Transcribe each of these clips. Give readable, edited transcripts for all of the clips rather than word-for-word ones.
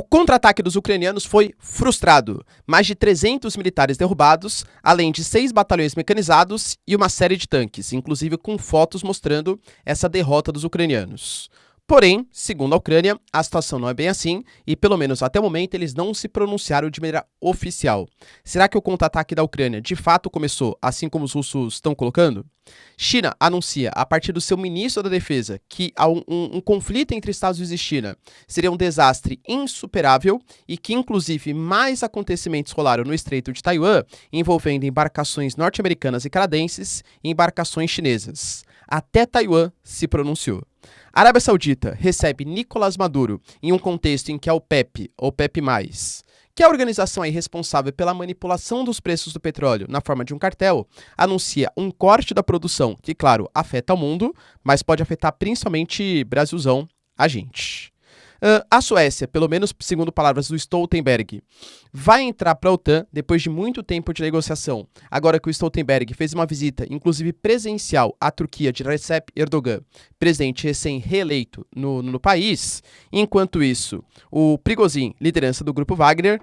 O contra-ataque dos ucranianos foi frustrado. Mais de 300 militares derrubados, além de 6 batalhões mecanizados e uma série de tanques, inclusive com fotos mostrando essa derrota dos ucranianos. Porém, segundo a Ucrânia, a situação não é bem assim e, pelo menos até o momento, eles não se pronunciaram de maneira oficial. Será que o contra-ataque da Ucrânia de fato começou assim como os russos estão colocando? China anuncia, a partir do seu ministro da Defesa, que um conflito entre Estados Unidos e China seria um desastre insuperável e que, inclusive, mais acontecimentos rolaram no Estreito de Taiwan, envolvendo embarcações norte-americanas e canadenses e embarcações chinesas. Até Taiwan se pronunciou. A Arábia Saudita recebe Nicolás Maduro em um contexto em que a OPEP, que é a organização aí responsável pela manipulação dos preços do petróleo na forma de um cartel, anuncia um corte da produção que, claro, afeta o mundo, mas pode afetar principalmente Brasilzão, a gente. A Suécia, pelo menos segundo palavras do Stoltenberg, vai entrar para a OTAN depois de muito tempo de negociação. Agora que o Stoltenberg fez uma visita, inclusive presencial, à Turquia de Recep Erdogan, presidente recém-reeleito no país. Enquanto isso, o Prigozhin, liderança do grupo Wagner,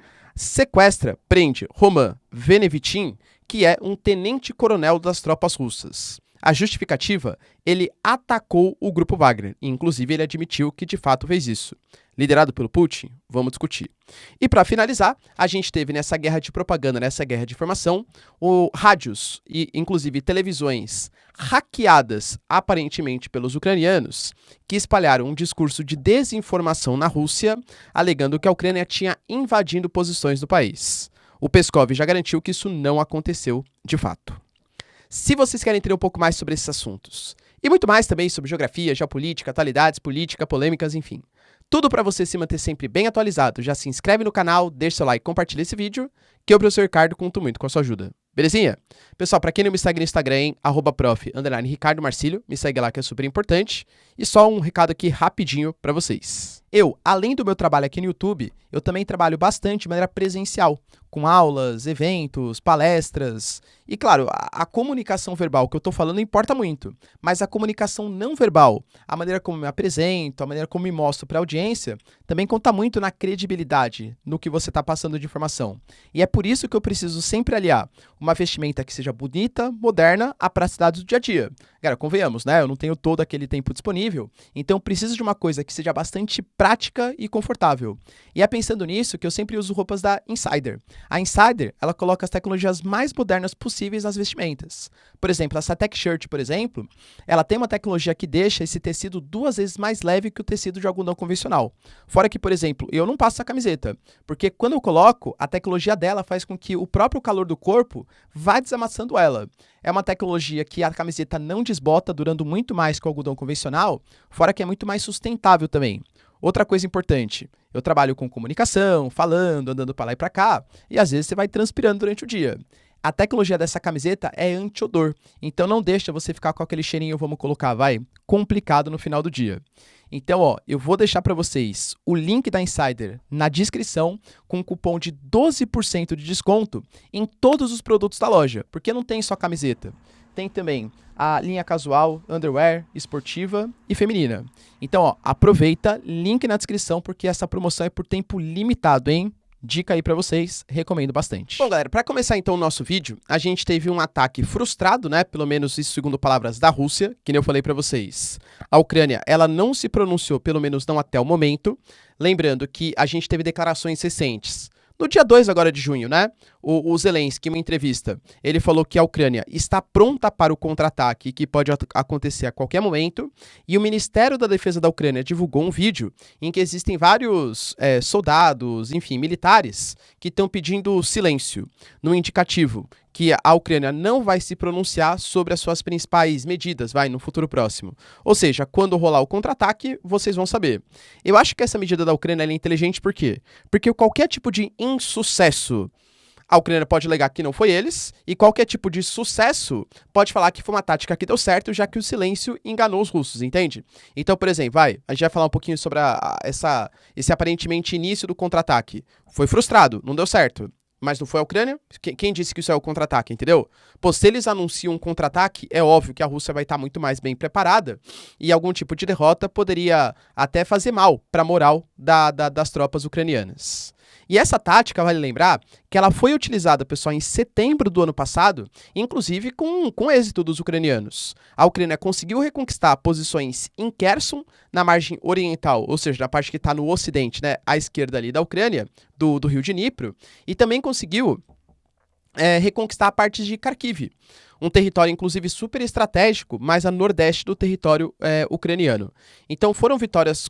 prende Roman Venevitin, que é um tenente-coronel das tropas russas. A justificativa? Ele atacou o grupo Wagner, e inclusive ele admitiu que de fato fez isso. Liderado pelo Putin? Vamos discutir. E para finalizar, a gente teve nessa guerra de propaganda, nessa guerra de informação, rádios e inclusive televisões hackeadas aparentemente pelos ucranianos, que espalharam um discurso de desinformação na Rússia, alegando que a Ucrânia tinha invadido posições do país. O Peskov já garantiu que isso não aconteceu de fato. Se vocês querem entender um pouco mais sobre esses assuntos, e muito mais também sobre geografia, geopolítica, atualidades, política, polêmicas, enfim, tudo para você se manter sempre bem atualizado, já se inscreve no canal, deixa seu like, compartilha esse vídeo, que eu, professor Ricardo, conto muito com a sua ajuda. Belezinha? Pessoal, para quem não me segue no Instagram, hein, @prof_Ricardo Marcílio, me segue lá que é super importante. E só um recado aqui rapidinho para vocês. Eu, além do meu trabalho aqui no YouTube, eu também trabalho bastante de maneira presencial, com aulas, eventos, palestras. E claro, a comunicação verbal que eu estou falando importa muito, mas a comunicação não verbal, a maneira como me apresento, a maneira como me mostro para a audiência, também conta muito na credibilidade no que você está passando de informação. E é por isso que eu preciso sempre aliar uma vestimenta que seja bonita, moderna, à praticidade do dia a dia. Cara, convenhamos, né? Eu não tenho todo aquele tempo disponível, então eu preciso de uma coisa que seja bastante prática e confortável. E é pensando nisso que eu sempre uso roupas da Insider. A Insider, ela coloca as tecnologias mais modernas possíveis nas vestimentas. Por exemplo, essa Tech Shirt, por exemplo, ela tem uma tecnologia que deixa esse tecido 2 vezes mais leve que o tecido de algodão convencional. Fora que, por exemplo, eu não passo a camiseta, porque quando eu coloco, a tecnologia dela faz com que o próprio calor do corpo vá desamassando ela. É uma tecnologia que a camiseta não desbota, durando muito mais que o algodão convencional, fora que é muito mais sustentável também. Outra coisa importante, eu trabalho com comunicação, falando, andando para lá e para cá, e às vezes você vai transpirando durante o dia. A tecnologia dessa camiseta é anti-odor, então não deixa você ficar com aquele cheirinho, vamos colocar, complicado no final do dia. Então, eu vou deixar para vocês o link da Insider na descrição com um cupom de 12% de desconto em todos os produtos da loja, porque não tem só camiseta. Tem também a linha casual, underwear, esportiva e feminina. Então, aproveita, link na descrição, porque essa promoção é por tempo limitado, hein? Dica aí pra vocês, recomendo bastante. Bom, galera, para começar então o nosso vídeo, a gente teve um ataque frustrado, né? Pelo menos isso segundo palavras da Rússia, que nem eu falei pra vocês. A Ucrânia, ela não se pronunciou, pelo menos não até o momento. Lembrando que a gente teve declarações recentes. No dia 2 agora de junho, né, o Zelensky, em uma entrevista, ele falou que a Ucrânia está pronta para o contra-ataque, que pode acontecer a qualquer momento, e o Ministério da Defesa da Ucrânia divulgou um vídeo em que existem vários soldados, enfim, militares, que estão pedindo silêncio, no indicativo que a Ucrânia não vai se pronunciar sobre as suas principais medidas, no futuro próximo. Ou seja, quando rolar o contra-ataque, vocês vão saber. Eu acho que essa medida da Ucrânia é inteligente, por quê? Porque qualquer tipo de insucesso, a Ucrânia pode alegar que não foi eles, e qualquer tipo de sucesso pode falar que foi uma tática que deu certo, já que o silêncio enganou os russos, entende? Então, por exemplo, a gente vai falar um pouquinho sobre esse aparentemente início do contra-ataque. Foi frustrado, não deu certo. mas não foi a Ucrânia. Quem disse que isso é o contra-ataque, entendeu? Pô, se eles anunciam um contra-ataque, é óbvio que a Rússia vai estar muito mais bem preparada e algum tipo de derrota poderia até fazer mal para a moral das tropas ucranianas. E essa tática, vale lembrar, que ela foi utilizada, pessoal, em setembro do ano passado, inclusive com êxito dos ucranianos. A Ucrânia conseguiu reconquistar posições em Kherson, na margem oriental, ou seja, na parte que está no ocidente, né, à esquerda ali da Ucrânia, do rio de Dnipro, e também conseguiu reconquistar partes de Kharkiv, um território, inclusive, super estratégico, mais a nordeste do território ucraniano. Então, foram vitórias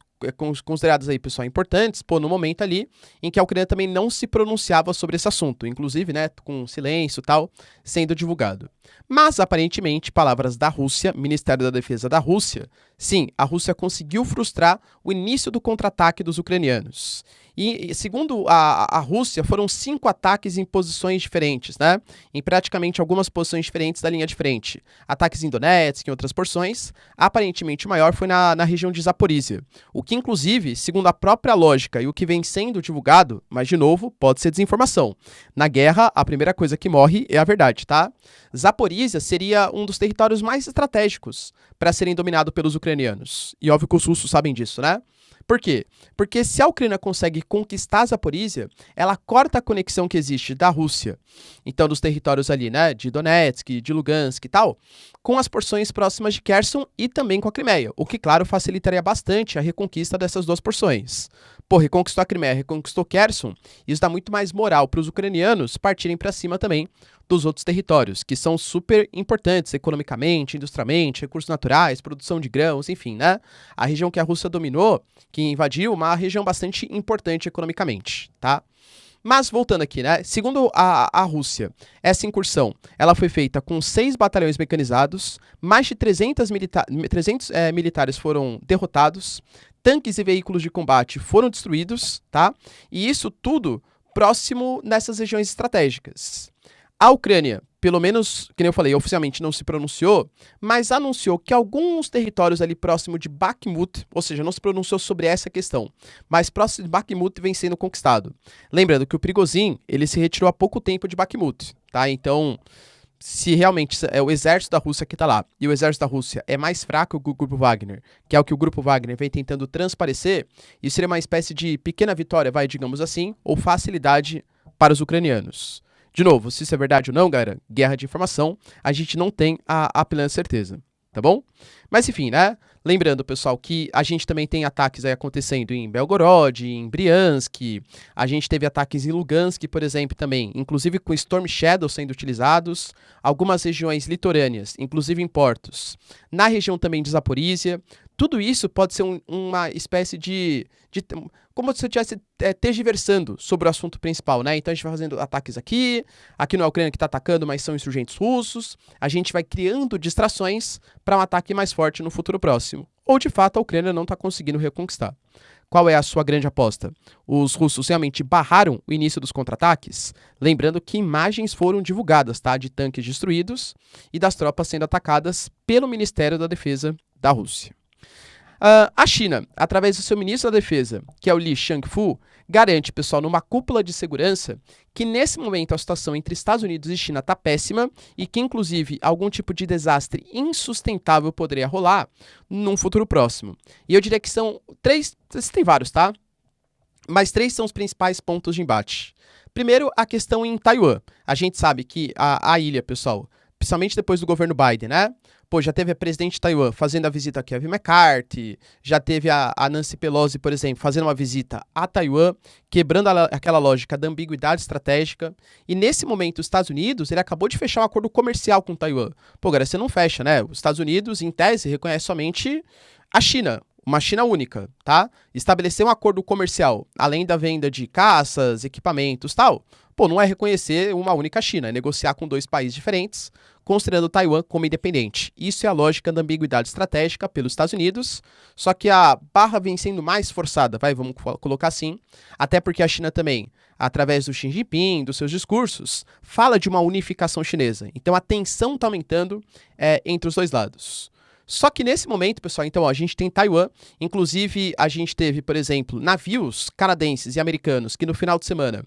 consideradas aí, pessoal, importantes, no momento ali em que a Ucrânia também não se pronunciava sobre esse assunto, inclusive, né, com silêncio e tal, sendo divulgado. Mas, aparentemente, palavras da Rússia, Ministério da Defesa da Rússia, sim, a Rússia conseguiu frustrar o início do contra-ataque dos ucranianos. E, segundo a Rússia, foram 5 ataques em posições diferentes, né, em praticamente algumas posições diferentes da linha de frente. Ataques em Donetsk, em outras porções. Aparentemente, o maior foi na região de Zaporísia, o que, inclusive, segundo a própria lógica e o que vem sendo divulgado, mas, de novo, pode ser desinformação. Na guerra, a primeira coisa que morre é a verdade, tá? Zaporísia seria um dos territórios mais estratégicos para serem dominados pelos ucranianos. E óbvio que os russos sabem disso, né? Por quê? Porque se a Ucrânia consegue conquistar Zaporísia, ela corta a conexão que existe da Rússia, então dos territórios ali, né, de Donetsk, de Lugansk e tal, com as porções próximas de Kherson e também com a Crimeia, o que, claro, facilitaria bastante a reconquista dessas duas porções. Pô, reconquistou a Crimeia, reconquistou Kherson, isso dá muito mais moral para os ucranianos partirem para cima também dos outros territórios, que são super importantes economicamente, industrialmente, recursos naturais, produção de grãos, enfim, né? A região que a Rússia dominou, que invadiu, uma região bastante importante economicamente, tá? Mas, voltando aqui, né? Segundo a Rússia, essa incursão, ela foi feita com 6 batalhões mecanizados, mais de 300 militares foram derrotados, tanques e veículos de combate foram destruídos, tá? E isso tudo próximo nessas regiões estratégicas. A Ucrânia, pelo menos, que nem eu falei, oficialmente não se pronunciou, mas anunciou que alguns territórios ali próximo de Bakhmut, ou seja, não se pronunciou sobre essa questão, mas próximo de Bakhmut vem sendo conquistado. Lembrando que o Prigozhin, ele se retirou há pouco tempo de Bakhmut, tá? Então, se realmente é o exército da Rússia que está lá, e o exército da Rússia é mais fraco que o Grupo Wagner, que é o que o Grupo Wagner vem tentando transparecer, isso seria uma espécie de pequena vitória, digamos assim, ou facilidade para os ucranianos. De novo, se isso é verdade ou não, galera, guerra de informação, a gente não tem a plena certeza, tá bom? Mas enfim, né? Lembrando, pessoal, que a gente também tem ataques aí acontecendo em Belgorod, em Briansk, a gente teve ataques em Lugansk, por exemplo, também, inclusive com Storm Shadow sendo utilizados, algumas regiões litorâneas, inclusive em portos, na região também de Zaporísia. Tudo isso pode ser uma espécie de como se eu estivesse tergiversando sobre o assunto principal, né? Então a gente vai fazendo ataques aqui não é a Ucrânia que está atacando, mas são insurgentes russos, a gente vai criando distrações para um ataque mais forte no futuro próximo. Ou, de fato, a Ucrânia não está conseguindo reconquistar. Qual é a sua grande aposta? Os russos realmente barraram o início dos contra-ataques? Lembrando que imagens foram divulgadas, tá? De tanques destruídos e das tropas sendo atacadas pelo Ministério da Defesa da Rússia. A China, através do seu ministro da Defesa, que é o Li Shangfu, garante, pessoal, numa cúpula de segurança, que nesse momento a situação entre Estados Unidos e China está péssima e que, inclusive, algum tipo de desastre insustentável poderia rolar num futuro próximo. E eu diria que são 3, tem vários, tá? Mas 3 são os principais pontos de embate. Primeiro, a questão em Taiwan. A gente sabe que a ilha, pessoal, principalmente depois do governo Biden, né? Pô, já teve a presidente de Taiwan fazendo a visita a Kevin McCarthy, já teve a Nancy Pelosi, por exemplo, fazendo uma visita a Taiwan, quebrando aquela lógica da ambiguidade estratégica. E nesse momento, os Estados Unidos, ele acabou de fechar um acordo comercial com Taiwan. Pô, galera, você não fecha, né? Os Estados Unidos, em tese, reconhece somente a China, uma China única, tá? Estabelecer um acordo comercial, além da venda de caças, equipamentos, tal, pô, não é reconhecer uma única China, é negociar com 2 países diferentes, considerando Taiwan como independente. Isso é a lógica da ambiguidade estratégica pelos Estados Unidos, só que a barra vem sendo mais forçada, vamos colocar assim, até porque a China também, através do Xi Jinping, dos seus discursos, fala de uma unificação chinesa. Então a tensão está aumentando entre os 2 lados. Só que nesse momento, pessoal, então, ó, a gente tem Taiwan, inclusive a gente teve, por exemplo, navios canadenses e americanos que no final de semana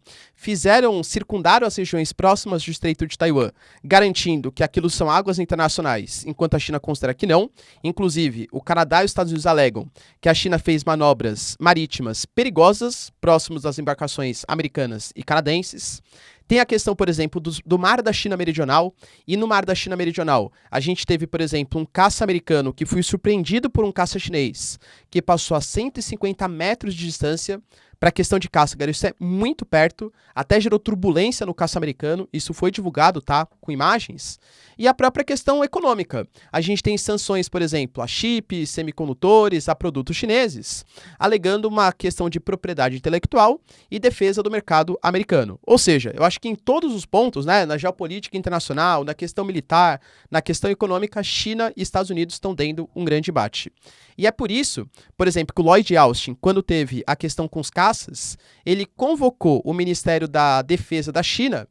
circundaram as regiões próximas do Estreito de Taiwan, garantindo que aquilo são águas internacionais, enquanto a China considera que não. Inclusive, o Canadá e os Estados Unidos alegam que a China fez manobras marítimas perigosas próximos das embarcações americanas e canadenses. Tem a questão, por exemplo, do Mar da China Meridional, e no Mar da China Meridional a gente teve, por exemplo, um caça americano que foi surpreendido por um caça chinês, que passou a 150 metros de distância. Para a questão de caça, galera, isso é muito perto, até gerou turbulência no caça americano, isso foi divulgado, tá, com imagens. E a própria questão econômica. A gente tem sanções, por exemplo, a chips, semicondutores, a produtos chineses, alegando uma questão de propriedade intelectual e defesa do mercado americano. Ou seja, eu acho que em todos os pontos, né, na geopolítica internacional, na questão militar, na questão econômica, China e Estados Unidos estão dando um grande embate. E é por isso, por exemplo, que o Lloyd Austin, quando teve a questão com os caças, ele convocou o Ministério da Defesa da China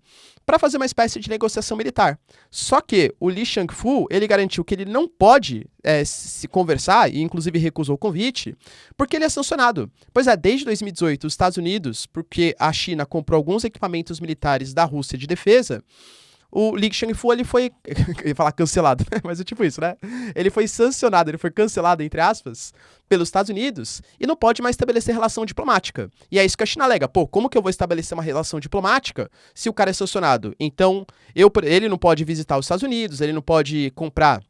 para fazer uma espécie de negociação militar. Só que o Li Shangfu, ele garantiu que ele não pode se conversar, e inclusive recusou o convite, porque ele é sancionado. Pois é, desde 2018, os Estados Unidos, porque a China comprou alguns equipamentos militares da Rússia de defesa, o Li Shangfu, ele foi, eu ia falar cancelado, mas é tipo isso, né? Ele foi sancionado, ele foi cancelado, entre aspas, pelos Estados Unidos e não pode mais estabelecer relação diplomática. E é isso que a China alega. Pô, como que eu vou estabelecer uma relação diplomática se o cara é sancionado? Então, ele não pode visitar os Estados Unidos, ele não pode comprar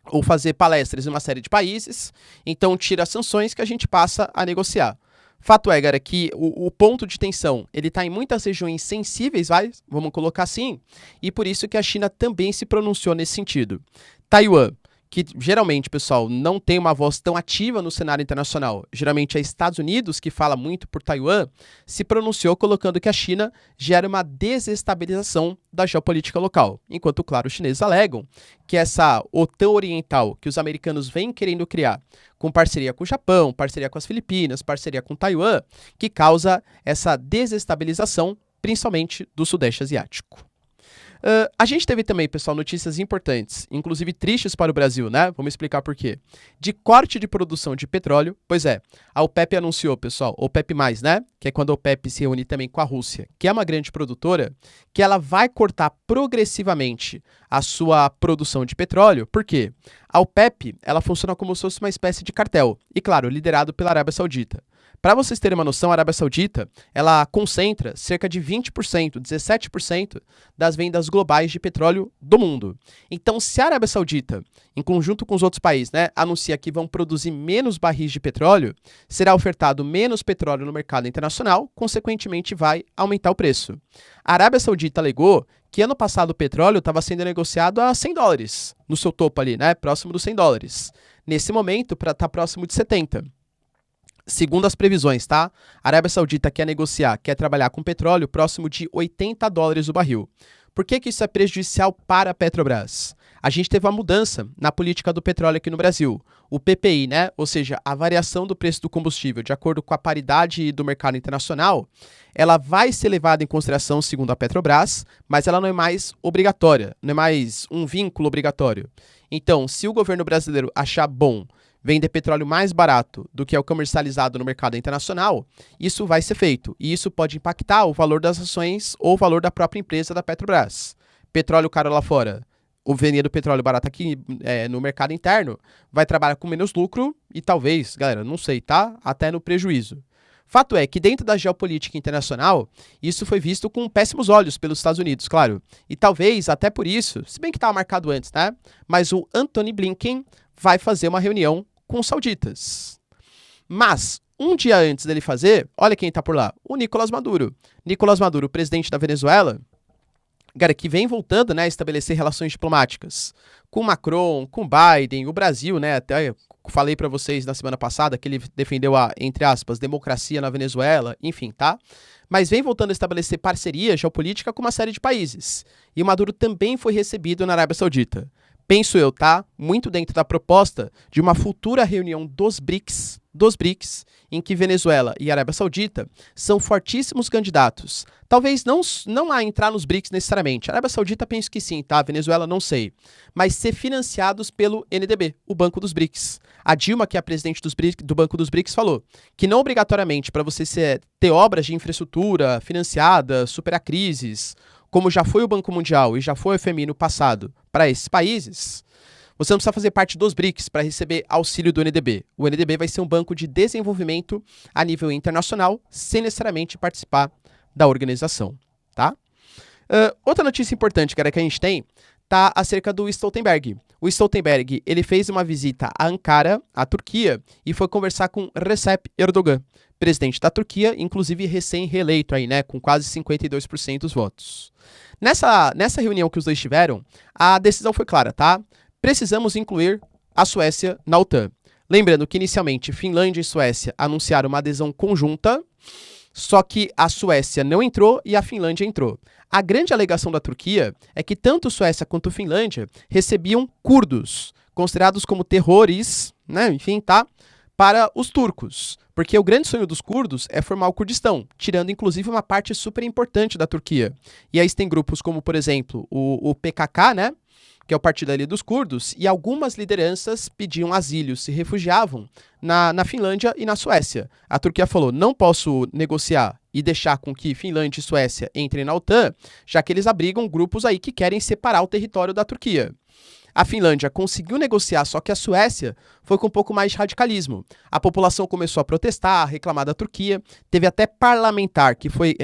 ou fazer palestras em uma série de países, então tira as sanções que a gente passa a negociar. Fato é, galera, que o ponto de tensão, ele está em muitas regiões sensíveis, vamos colocar assim, e por isso que a China também se pronunciou nesse sentido. Taiwan, que geralmente, pessoal, não tem uma voz tão ativa no cenário internacional, geralmente é Estados Unidos que fala muito por Taiwan, se pronunciou colocando que a China gera uma desestabilização da geopolítica local, enquanto, claro, os chineses alegam que essa OTAN oriental que os americanos vêm querendo criar, com parceria com o Japão, parceria com as Filipinas, parceria com Taiwan, que causa essa desestabilização, principalmente do Sudeste Asiático. A gente teve também, pessoal, notícias importantes, inclusive tristes para o Brasil, né? Vamos explicar por quê. De corte de produção de petróleo, pois é, a OPEP anunciou, pessoal, OPEP+, né? Que é quando a OPEP se reúne também com a Rússia, que é uma grande produtora, que ela vai cortar progressivamente a sua produção de petróleo. Por quê? A OPEP, ela funciona como se fosse uma espécie de cartel, e claro, liderado pela Arábia Saudita. Para vocês terem uma noção, a Arábia Saudita, ela concentra cerca de 20%, 17% das vendas globais de petróleo do mundo. Então, se a Arábia Saudita, em conjunto com os outros países, né, anuncia que vão produzir menos barris de petróleo, será ofertado menos petróleo no mercado internacional, consequentemente vai aumentar o preço. A Arábia Saudita alegou que ano passado o petróleo estava sendo negociado a $100, no seu topo ali, né, próximo dos $100. Nesse momento, está próximo de 70. Segundo as previsões, tá? A Arábia Saudita quer negociar, quer trabalhar com petróleo próximo de $80 o barril. Por que isso é prejudicial para a Petrobras? A gente teve uma mudança na política do petróleo aqui no Brasil. O PPI, né? Ou seja, a variação do preço do combustível de acordo com a paridade do mercado internacional, ela vai ser levada em consideração segundo a Petrobras, mas ela não é mais obrigatória, não é mais um vínculo obrigatório. Então, se o governo brasileiro achar bom vender petróleo mais barato do que é o comercializado no mercado internacional, isso vai ser feito. E isso pode impactar o valor das ações ou o valor da própria empresa da Petrobras. Petróleo caro lá fora, o vendendo petróleo barato aqui no mercado interno, vai trabalhar com menos lucro e talvez, galera, não sei, tá? Até no prejuízo. Fato é que dentro da geopolítica internacional, isso foi visto com péssimos olhos pelos Estados Unidos, claro. E talvez, até por isso, se bem que estava marcado antes, né? Mas o Antony Blinken vai fazer uma reunião com os sauditas. Mas, um dia antes dele fazer, olha quem tá por lá, o Nicolás Maduro. Nicolás Maduro, presidente da Venezuela, cara, que vem voltando, né, a estabelecer relações diplomáticas com Macron, com Biden, o Brasil, né, até falei para vocês na semana passada que ele defendeu a, entre aspas, democracia na Venezuela, enfim, tá? Mas vem voltando a estabelecer parceria geopolítica com uma série de países. E o Maduro também foi recebido na Arábia Saudita. penso eu, tá? Muito dentro da proposta de uma futura reunião dos BRICS, em que Venezuela e Arábia Saudita são fortíssimos candidatos. Talvez não a entrar nos BRICS necessariamente. A Arábia Saudita penso que sim, tá? Venezuela não sei. Mas ser financiados pelo NDB, o Banco dos BRICS. A Dilma, que é a presidente do Banco dos BRICS, falou que não obrigatoriamente para você ter obras de infraestrutura financiadas, superar crises, como já foi o Banco Mundial e já foi o FMI no passado para esses países, você não precisa fazer parte dos BRICS para receber auxílio do NDB. O NDB vai ser um banco de desenvolvimento a nível internacional, sem necessariamente participar da organização, tá? Outra notícia importante, cara, que a gente tem, tá acerca do Stoltenberg. O Stoltenberg, ele fez uma visita a Ankara, a Turquia, e foi conversar com Recep Erdogan, presidente da Turquia, inclusive recém-reeleito aí, né, com quase 52% dos votos. Nessa reunião que os dois tiveram, a decisão foi clara, tá? Precisamos incluir a Suécia na OTAN. Lembrando que inicialmente Finlândia e Suécia anunciaram uma adesão conjunta, só que a Suécia não entrou e a Finlândia entrou. A grande alegação da Turquia é que tanto Suécia quanto Finlândia recebiam curdos, considerados como terrores, né, enfim, tá? Para os turcos, porque o grande sonho dos curdos é formar o Kurdistão, tirando inclusive uma parte super importante da Turquia. E aí tem grupos como, por exemplo, o PKK, né, que é o partido ali dos curdos, e algumas lideranças pediam asilo, se refugiavam na Finlândia e na Suécia. A Turquia falou, não posso negociar e deixar com que Finlândia e Suécia entrem na OTAN, já que eles abrigam grupos aí que querem separar o território da Turquia. A Finlândia conseguiu negociar, só que a Suécia foi com um pouco mais de radicalismo. A população começou a protestar, a reclamar da Turquia. Teve até parlamentar que foi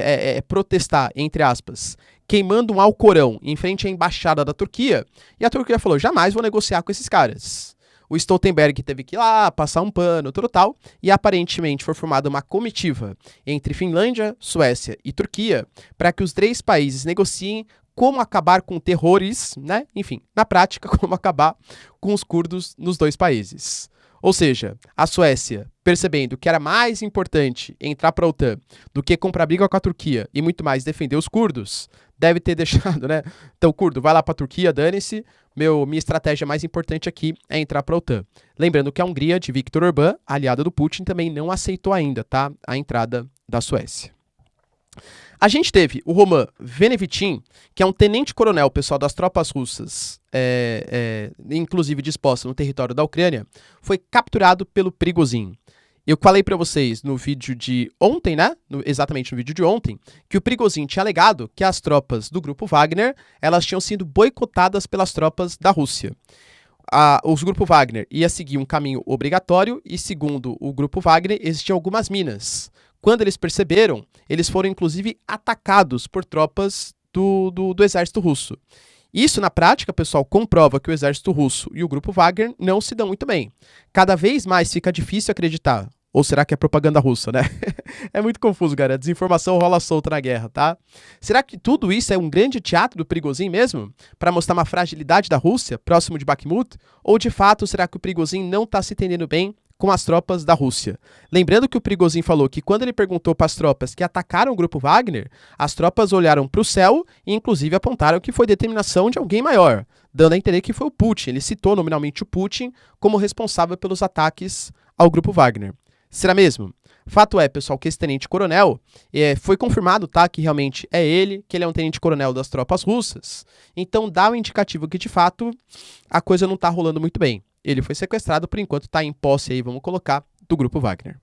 protestar, entre aspas, queimando um Alcorão em frente à embaixada da Turquia. E a Turquia falou, jamais vou negociar com esses caras. O Stoltenberg teve que ir lá, passar um pano, tudo tal. E aparentemente foi formada uma comitiva entre Finlândia, Suécia e Turquia para que os 3 países negociem como acabar com terrores, né? Enfim, na prática, como acabar com os curdos nos 2 países. Ou seja, a Suécia, percebendo que era mais importante entrar para a OTAN do que comprar briga com a Turquia e muito mais defender os curdos, deve ter deixado, né? Então, curdo, vai lá para a Turquia, dane-se. Minha estratégia mais importante aqui é entrar para a OTAN. Lembrando que a Hungria, de Viktor Orbán, aliada do Putin, também não aceitou ainda, tá? A entrada da Suécia. A gente teve o Roman Venevitin, que é um tenente-coronel, pessoal das tropas russas, inclusive disposto no território da Ucrânia, foi capturado pelo Prigozhin. Eu falei para vocês no vídeo de ontem, né? Exatamente no vídeo de ontem, que o Prigozhin tinha alegado que as tropas do grupo Wagner, elas tinham sido boicotadas pelas tropas da Rússia. Os grupo Wagner ia seguir um caminho obrigatório e, segundo o grupo Wagner, existiam algumas minas. Quando eles perceberam, eles foram inclusive atacados por tropas do exército russo. Isso, na prática, pessoal, comprova que o exército russo e o grupo Wagner não se dão muito bem. Cada vez mais fica difícil acreditar. Ou será que é propaganda russa, né? É muito confuso, galera. A desinformação rola solta na guerra, tá? Será que tudo isso é um grande teatro do Prigozhin mesmo? Para mostrar uma fragilidade da Rússia, próximo de Bakhmut? Ou, de fato, será que o Prigozhin não está se entendendo bem com as tropas da Rússia? Lembrando que o Prigozhin falou que quando ele perguntou para as tropas que atacaram o grupo Wagner, as tropas olharam para o céu e inclusive apontaram que foi determinação de alguém maior, dando a entender que foi o Putin. Ele citou nominalmente o Putin como responsável pelos ataques ao grupo Wagner. Será mesmo? Fato é, pessoal, que esse tenente-coronel foi confirmado, tá, que realmente é ele, que ele é um tenente-coronel das tropas russas. Então dá um indicativo que, de fato, a coisa não está rolando muito bem. Ele foi sequestrado, por enquanto está em posse aí, vamos colocar, do grupo Wagner.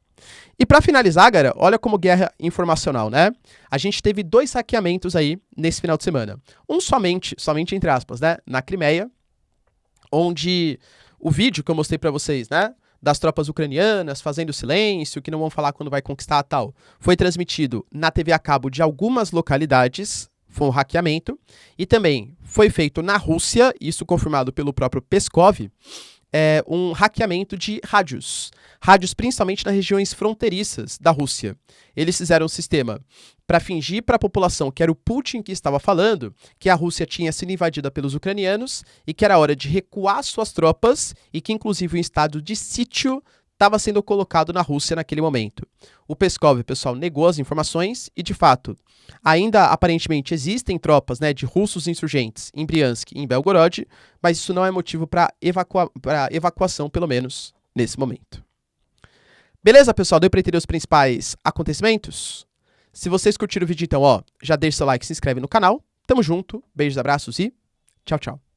E para finalizar, galera, olha como guerra informacional, né? A gente teve 2 hackeamentos aí nesse final de semana. Um somente entre aspas, né, na Crimeia, onde o vídeo que eu mostrei para vocês, né, das tropas ucranianas fazendo silêncio, que não vão falar quando vai conquistar tal, foi transmitido na TV a cabo de algumas localidades, foi um hackeamento, e também foi feito na Rússia, isso confirmado pelo próprio Peskov, um hackeamento de rádios principalmente nas regiões fronteiriças da Rússia. Eles fizeram um sistema para fingir para a população que era o Putin que estava falando, que a Rússia tinha sido invadida pelos ucranianos e que era hora de recuar suas tropas e que inclusive o estado de sítio estava sendo colocado na Rússia naquele momento. O Peskov, pessoal, negou as informações e, de fato, ainda aparentemente existem tropas, né, de russos insurgentes em Briansk e em Belgorod, mas isso não é motivo para evacuação, pelo menos nesse momento. Beleza, pessoal? Deu para entender os principais acontecimentos? Se vocês curtiram o vídeo, então, já deixa seu like, se inscreve no canal. Tamo junto, beijos, abraços e tchau, tchau.